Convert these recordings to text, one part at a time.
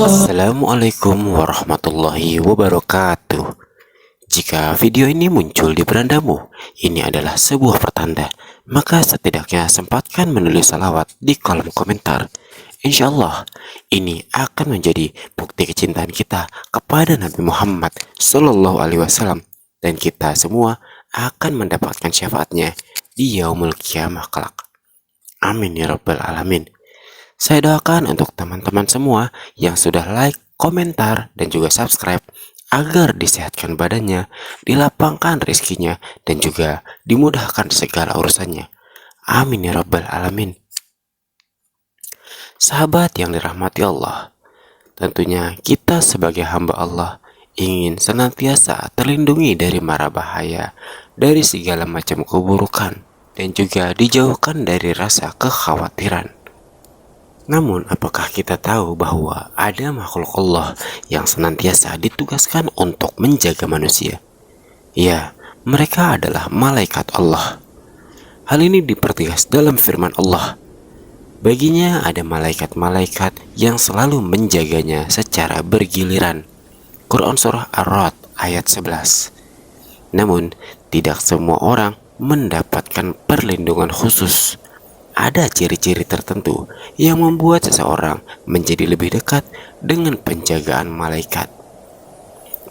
Assalamualaikum warahmatullahi wabarakatuh. Jika video ini muncul di berandamu, ini adalah sebuah pertanda. Maka setidaknya sempatkan menulis salawat di kolom komentar. Insya Allah, ini akan menjadi bukti kecintaan kita kepada Nabi Muhammad Sallallahu Alaihi Wasallam, dan kita semua akan mendapatkan syafaatnya di yaumul kiamah kelak. Amin ya rabbal alamin. Saya doakan untuk teman-teman semua yang sudah like, komentar, dan juga subscribe agar disehatkan badannya, dilapangkan rezekinya, dan juga dimudahkan segala urusannya. Amin ya rabbal alamin. Sahabat yang dirahmati Allah, tentunya kita sebagai hamba Allah ingin senantiasa terlindungi dari mara bahaya, dari segala macam keburukan, dan juga dijauhkan dari rasa kekhawatiran. Namun, apakah kita tahu bahwa ada makhluk Allah yang senantiasa ditugaskan untuk menjaga manusia? Ya, mereka adalah malaikat Allah. Hal ini dipertegas dalam firman Allah. Baginya ada malaikat-malaikat yang selalu menjaganya secara bergiliran. Quran Surah Ar-Ra'd ayat 11. Namun, tidak semua orang mendapatkan perlindungan khusus. Ada ciri-ciri tertentu yang membuat seseorang menjadi lebih dekat dengan penjagaan malaikat.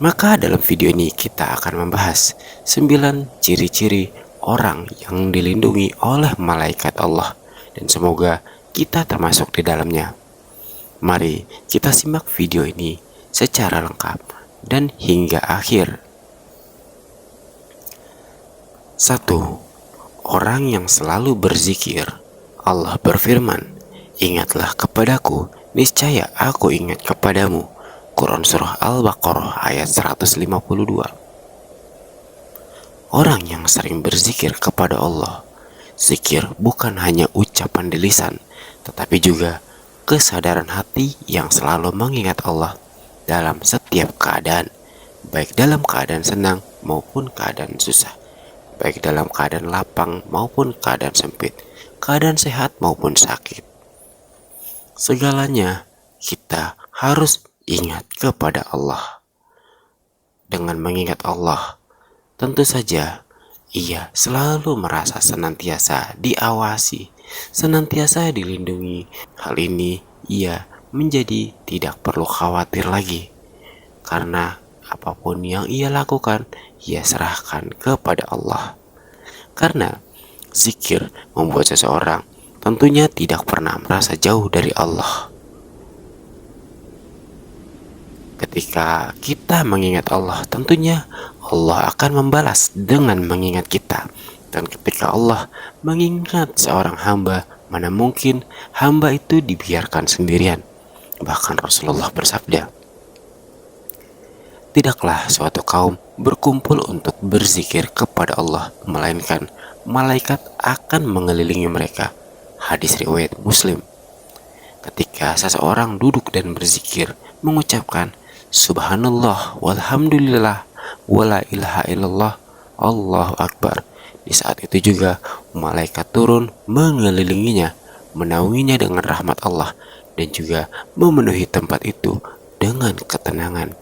Maka dalam video ini kita akan membahas 9 ciri-ciri orang yang dilindungi oleh malaikat Allah, dan semoga kita termasuk di dalamnya. Mari kita simak video ini secara lengkap dan hingga akhir. 1. Orang yang selalu berzikir. Allah berfirman, "Ingatlah kepadaku, niscaya aku ingat kepadamu." Quran Surah Al-Baqarah ayat 152. Orang yang sering berzikir kepada Allah. Zikir bukan hanya ucapan di lisan, tetapi juga kesadaran hati yang selalu mengingat Allah dalam setiap keadaan, baik dalam keadaan senang maupun keadaan susah, baik dalam keadaan lapang maupun keadaan sempit, keadaan sehat maupun sakit. Segalanya kita harus ingat kepada Allah. Dengan mengingat Allah, tentu saja ia selalu merasa senantiasa diawasi, senantiasa dilindungi. Hal ini ia menjadi tidak perlu khawatir lagi, karena apapun yang ia lakukan, ia serahkan kepada Allah. Karena zikir membuat seseorang tentunya tidak pernah merasa jauh dari Allah. Ketika kita mengingat Allah, tentunya Allah akan membalas dengan mengingat kita. Dan ketika Allah mengingat seorang hamba, mana mungkin hamba itu dibiarkan sendirian. Bahkan Rasulullah bersabda, "Tidaklah suatu kaum berkumpul untuk berzikir kepada Allah, melainkan malaikat akan mengelilingi mereka." Hadis riwayat Muslim. Ketika seseorang duduk dan berzikir, mengucapkan Subhanallah walhamdulillah wala ilaha illallah Allahu Akbar, di saat itu juga malaikat turun mengelilinginya, menaunginya dengan rahmat Allah, dan juga memenuhi tempat itu dengan ketenangan.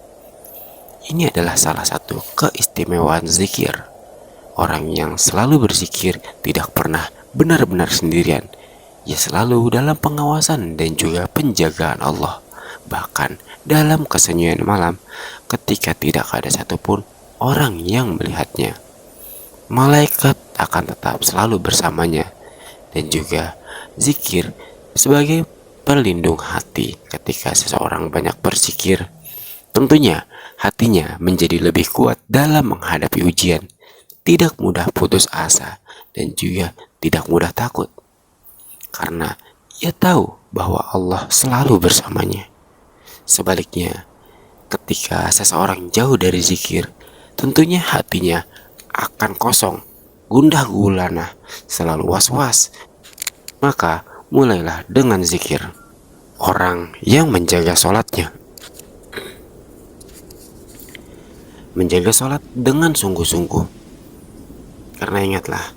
Ini adalah salah satu keistimewaan zikir. Orang yang selalu berzikir tidak pernah benar-benar sendirian. Ia selalu dalam pengawasan dan juga penjagaan Allah. Bahkan dalam kesunyian malam, ketika tidak ada satupun orang yang melihatnya, malaikat akan tetap selalu bersamanya. Dan juga zikir sebagai pelindung hati. Ketika seseorang banyak berzikir, tentunya hatinya menjadi lebih kuat dalam menghadapi ujian, tidak mudah putus asa, dan juga tidak mudah takut, karena ia tahu bahwa Allah selalu bersamanya. Sebaliknya, ketika seseorang jauh dari zikir, tentunya hatinya akan kosong, gundah gulana, selalu was-was. Maka mulailah dengan zikir. Orang yang menjaga sholatnya, menjaga sholat dengan sungguh-sungguh. Karena ingatlah,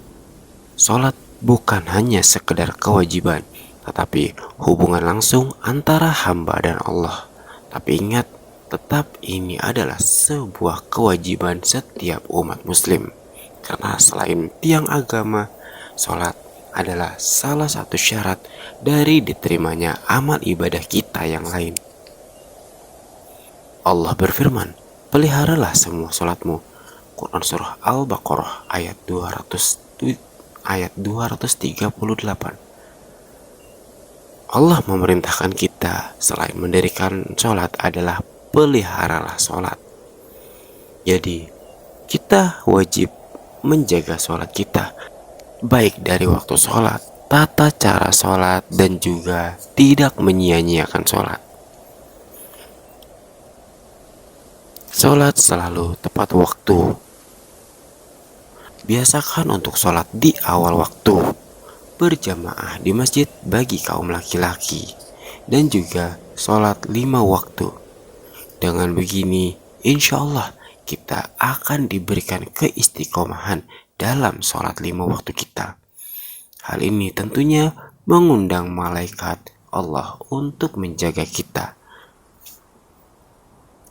sholat bukan hanya sekedar kewajiban, tetapi hubungan langsung antara hamba dan Allah. Tapi ingat, tetap ini adalah sebuah kewajiban setiap umat muslim. Karena selain tiang agama, sholat adalah salah satu syarat dari diterimanya amal ibadah kita yang lain. Allah berfirman, peliharalah semua sholatmu. Quran Surah Al-Baqarah ayat 238. Allah memerintahkan kita selain mendirikan sholat adalah peliharalah sholat. Jadi kita wajib menjaga sholat kita, baik dari waktu sholat, tata cara sholat, dan juga tidak menyia-nyiakan sholat. Sholat selalu tepat waktu. Biasakan untuk sholat di awal waktu, berjamaah di masjid bagi kaum laki-laki, dan juga sholat 5 waktu. Dengan begini, insya Allah kita akan diberikan keistiqomahan dalam sholat 5 waktu kita. Hal ini tentunya mengundang malaikat Allah untuk menjaga kita.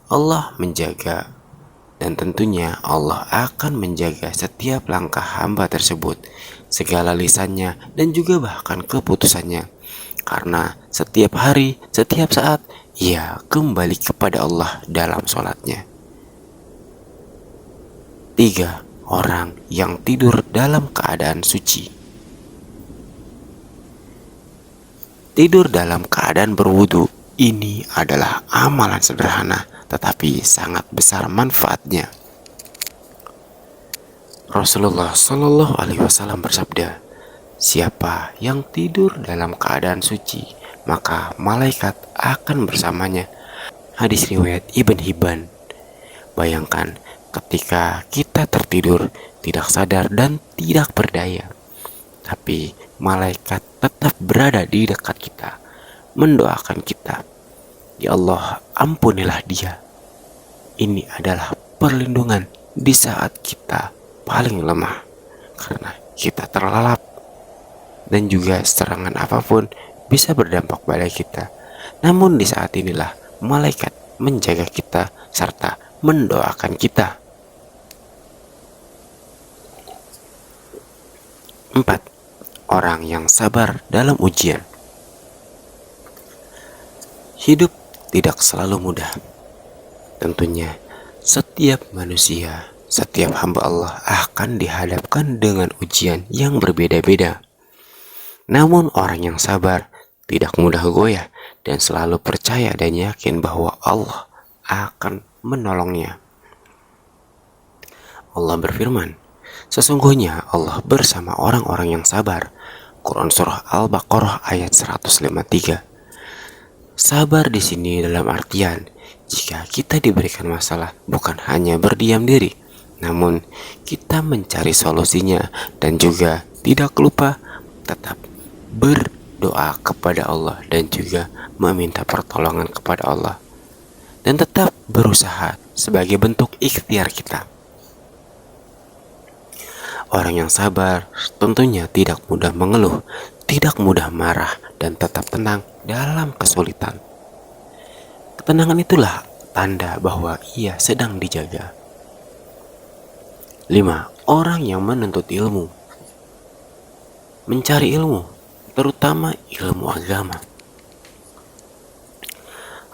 Allah menjaga, dan tentunya Allah akan menjaga setiap langkah hamba tersebut, segala lisannya dan juga bahkan keputusannya. Karena setiap hari, setiap saat, ia kembali kepada Allah dalam sholatnya. 3. Orang yang tidur dalam keadaan suci. Tidur dalam keadaan berwudu ini adalah amalan sederhana tetapi sangat besar manfaatnya. Rasulullah Shallallahu Alaihi Wasallam bersabda, siapa yang tidur dalam keadaan suci, maka malaikat akan bersamanya. Hadis riwayat Ibn Hibban. Bayangkan ketika kita tertidur, tidak sadar dan tidak berdaya, tapi malaikat tetap berada di dekat kita, mendoakan kita. Ya Allah, ampunilah dia. Ini adalah perlindungan di saat kita paling lemah, karena kita terlelap dan juga serangan apapun bisa berdampak pada kita. Namun di saat inilah malaikat menjaga kita serta mendoakan kita. 4. Orang yang sabar dalam ujian. Hidup tidak selalu mudah. Tentunya setiap manusia, setiap hamba Allah akan dihadapkan dengan ujian yang berbeda-beda. Namun orang yang sabar tidak mudah goyah dan selalu percaya dan yakin bahwa Allah akan menolongnya. Allah berfirman, sesungguhnya Allah bersama orang-orang yang sabar. Quran Surah Al-Baqarah ayat 153. Sabar di sini dalam artian, jika kita diberikan masalah bukan hanya berdiam diri, namun kita mencari solusinya dan juga tidak lupa tetap berdoa kepada Allah dan juga meminta pertolongan kepada Allah. Dan tetap berusaha sebagai bentuk ikhtiar kita. Orang yang sabar tentunya tidak mudah mengeluh, tidak mudah marah, dan tetap tenang dalam kesulitan. Ketenangan itulah tanda bahwa ia sedang dijaga. 5. Orang yang menuntut ilmu. Mencari ilmu, terutama ilmu agama.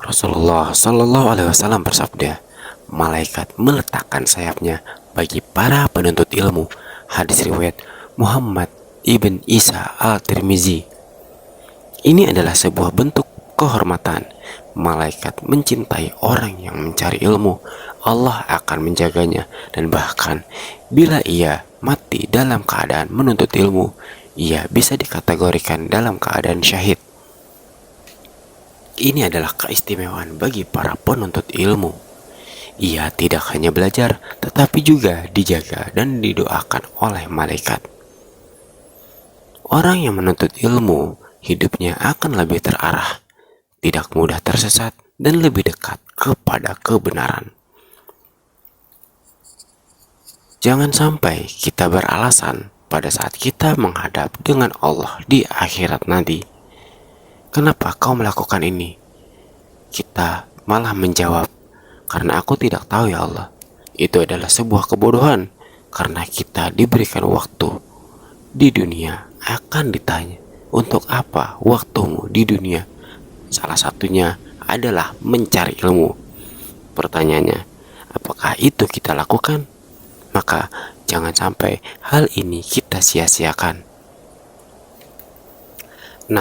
Rasulullah Shallallahu Alaihi Wasallam bersabda, malaikat meletakkan sayapnya bagi para penuntut ilmu. Hadis riwayat Muhammad ibn Isa al-Tirmizi. Ini adalah sebuah bentuk kehormatan. Malaikat mencintai orang yang mencari ilmu. Allah akan menjaganya, dan bahkan bila ia mati dalam keadaan menuntut ilmu, ia bisa dikategorikan dalam keadaan syahid. Ini adalah keistimewaan bagi para penuntut ilmu. Ia tidak hanya belajar, tetapi juga dijaga dan didoakan oleh malaikat. Orang yang menuntut ilmu, hidupnya akan lebih terarah, tidak mudah tersesat, dan lebih dekat kepada kebenaran. Jangan sampai kita beralasan pada saat kita menghadap dengan Allah di akhirat nanti. kenapa kau melakukan ini? Kita malah menjawab, karena aku tidak tahu ya Allah. Itu adalah sebuah kebodohan, karena kita diberikan waktu di dunia akan ditanya, untuk apa waktumu di dunia? Salah satunya adalah mencari ilmu. Pertanyaannya, apakah itu kita lakukan? Maka jangan sampai hal ini kita sia-siakan. 6.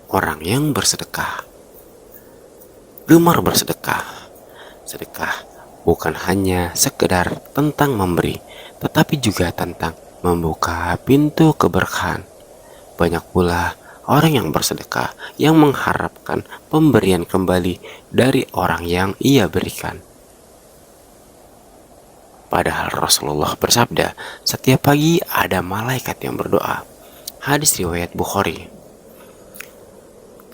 Orang yang bersedekah. Gemar bersedekah. Sedekah bukan hanya sekedar tentang memberi, tetapi juga tentang membuka pintu keberkahan. Banyak pula orang yang bersedekah yang mengharapkan pemberian kembali dari orang yang ia berikan. Padahal Rasulullah bersabda, setiap pagi ada malaikat yang berdoa. Hadis riwayat Bukhari.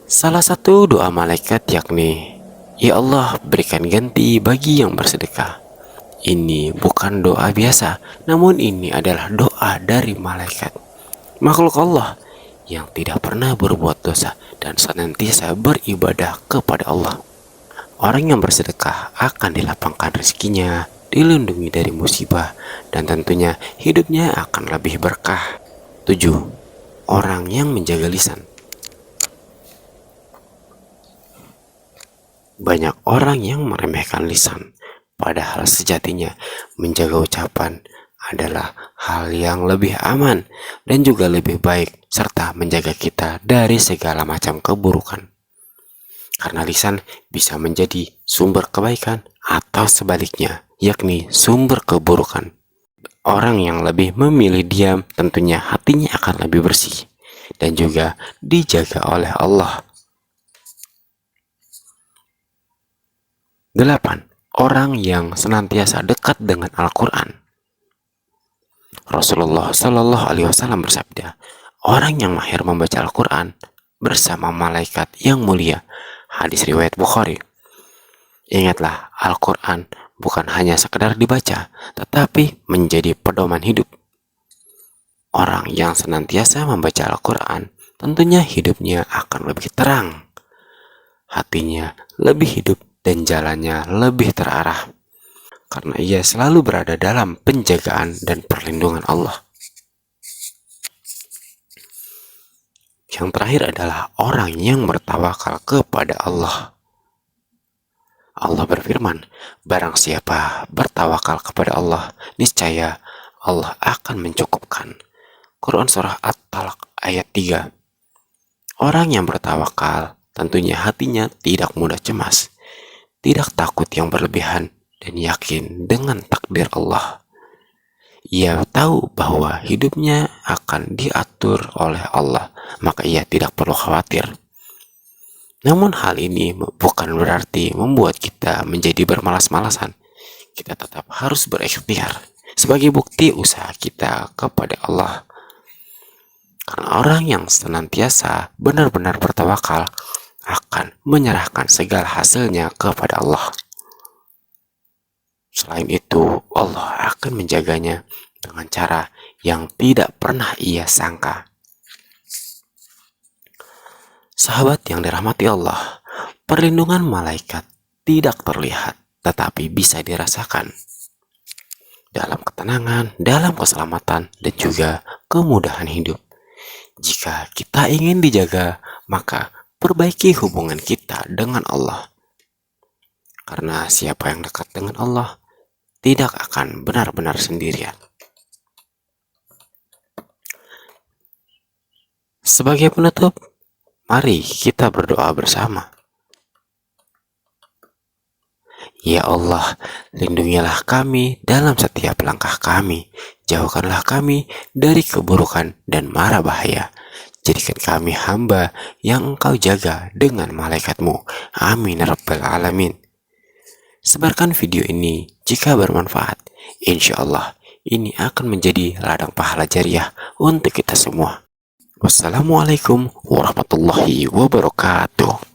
Salah satu doa malaikat yakni, ya Allah, berikan ganti bagi yang bersedekah. Ini bukan doa biasa, namun ini adalah doa dari malaikat, makhluk Allah yang tidak pernah berbuat dosa dan senantiasa beribadah kepada Allah. Orang yang bersedekah akan dilapangkan rezekinya, dilindungi dari musibah, dan tentunya hidupnya akan lebih berkah. 7. Orang yang menjaga lisan. Banyak orang yang meremehkan lisan, padahal sejatinya menjaga ucapan adalah hal yang lebih aman dan juga lebih baik, serta menjaga kita dari segala macam keburukan. Karena lisan bisa menjadi sumber kebaikan atau sebaliknya, yakni sumber keburukan. Orang yang lebih memilih diam tentunya hatinya akan lebih bersih dan juga dijaga oleh Allah. 8. Orang yang senantiasa dekat dengan Al-Quran. Rasulullah Shallallahu Alaihi Wasallam bersabda, orang yang mahir membaca Al-Quran bersama malaikat yang mulia. Hadis riwayat Bukhari. Ingatlah, Al-Quran bukan hanya sekedar dibaca, tetapi menjadi pedoman hidup. Orang yang senantiasa membaca Al-Quran, tentunya hidupnya akan lebih terang, hatinya lebih hidup, dan jalannya lebih terarah, karena ia selalu berada dalam penjagaan dan perlindungan Allah. Yang terakhir adalah orang yang bertawakal kepada Allah. Allah berfirman, barang siapa bertawakal kepada Allah, niscaya Allah akan mencukupkan. Quran Surah At-Talaq ayat 3. Orang yang bertawakal, tentunya hatinya tidak mudah cemas, tidak takut yang berlebihan, dan yakin dengan takdir Allah. Ia tahu bahwa hidupnya akan diatur oleh Allah, maka ia tidak perlu khawatir. Namun hal ini bukan berarti membuat kita menjadi bermalas-malasan. Kita tetap harus berikhtiar sebagai bukti usaha kita kepada Allah. Karena orang yang senantiasa benar-benar bertawakal akan menyerahkan segala hasilnya kepada Allah. Selain itu, Allah akan menjaganya dengan cara yang tidak pernah ia sangka. Sahabat yang dirahmati Allah, perlindungan malaikat tidak terlihat, tetapi bisa dirasakan. Dalam ketenangan, dalam keselamatan, dan juga kemudahan hidup. Jika kita ingin dijaga, maka perbaiki hubungan kita dengan Allah. Karena siapa yang dekat dengan Allah tidak akan benar-benar sendirian. Sebagai penutup, mari kita berdoa bersama. Ya Allah, lindungilah kami dalam setiap langkah kami. Jauhkanlah kami dari keburukan dan mara bahaya. Jadikan kami hamba yang Engkau jaga dengan malaikat-Mu. Amin Rabbal Alamin. Sebarkan video ini jika bermanfaat. Insya Allah ini akan menjadi ladang pahala jariah untuk kita semua. Wassalamualaikum warahmatullahi wabarakatuh.